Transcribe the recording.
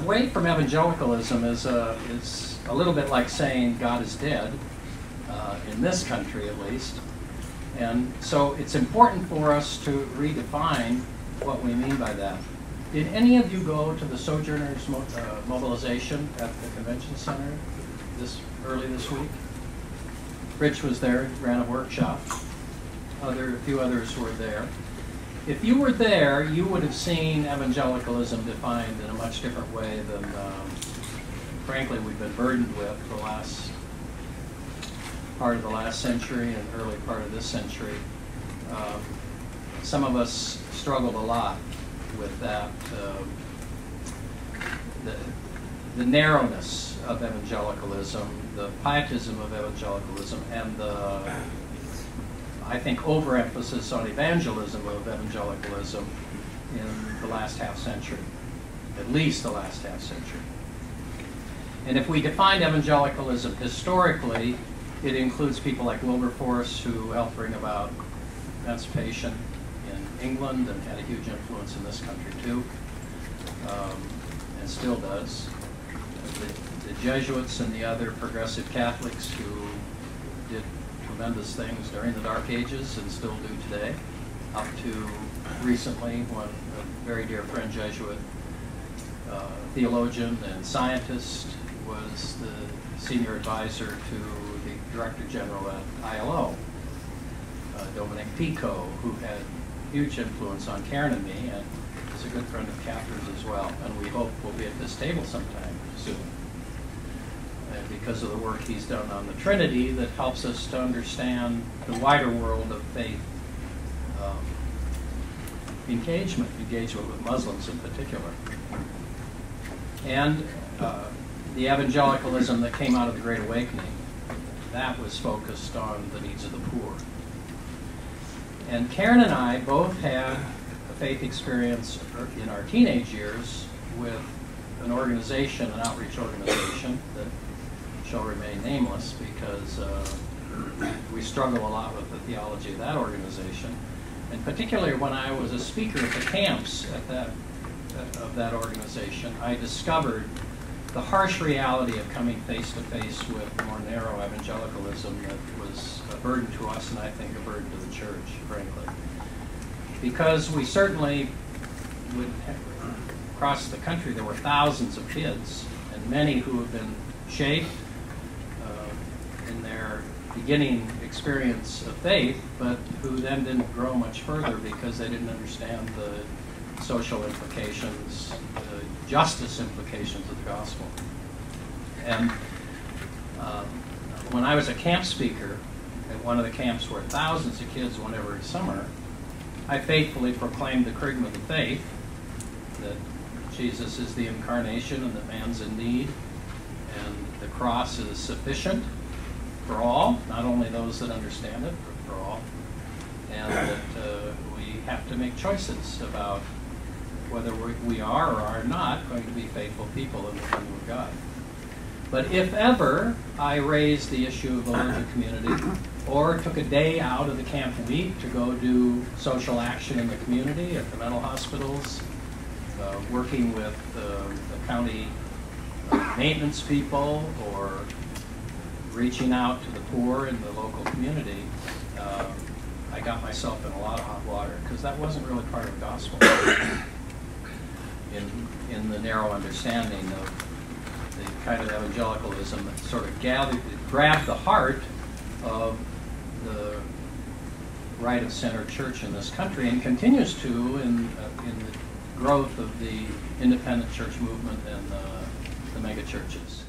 away from evangelicalism is a little bit like saying God is dead, in this country at least. And so it's important for us to redefine what we mean by that. Did any of you go to the Sojourners mobilization at the convention center early this week? Rich was there, ran a workshop. A few others were there. If you were there, you would have seen evangelicalism defined in a much different way than, frankly, we've been burdened with the last part of the last century and early part of this century. Some of us struggled a lot with that, the narrowness of evangelicalism, the pietism of evangelicalism, and the, I think, overemphasis on evangelism of evangelicalism in the last half century, at least the last half century. And if we define evangelicalism historically, it includes people like Wilberforce, who helped bring about emancipation in England and had a huge influence in this country too, and still does. The Jesuits and the other progressive Catholics who did tremendous things during the Dark Ages and still do today, up to recently when a very dear friend Jesuit theologian and scientist was the senior advisor to the Director General at ILO, Dominic Pico, who had huge influence on Karen and me, and is a good friend of Catherine's as well, and we hope we'll be at this table sometime soon. And because of the work he's done on the Trinity, that helps us to understand the wider world of faith engagement with Muslims in particular. And the evangelicalism that came out of the Great Awakening, that was focused on the needs of the poor. And Karen and I both had a faith experience in our teenage years with an organization, an outreach organization that shall remain nameless because we struggle a lot with the theology of that organization. And particularly when I was a speaker at the camps of that organization, I discovered the harsh reality of coming face to face with more narrow evangelicalism that was a burden to us, and I think a burden to the church, frankly. Because we certainly would across the country, there were thousands of kids, and many who have been shaped in their beginning experience of faith, but who then didn't grow much further because they didn't understand the social implications, the justice implications of the gospel. And when I was a camp speaker at one of the camps where thousands of kids went every summer, I faithfully proclaimed the creed of the faith, that Jesus is the incarnation and that man's in need, and the cross is sufficient for all, not only those that understand it, but for all, and that we have to make choices about whether we are or are not going to be faithful people in the kingdom of God. But if ever I raised the issue of the larger community, or took a day out of the camp week to go do social action in the community at the mental hospitals, working with the county maintenance people, or reaching out to the poor in the local community, I got myself in a lot of hot water, because that wasn't really part of the gospel in the narrow understanding of the kind of evangelicalism that sort of grabbed the heart of the right-of-center church in this country, and continues to in the growth of the independent church movement and the mega churches.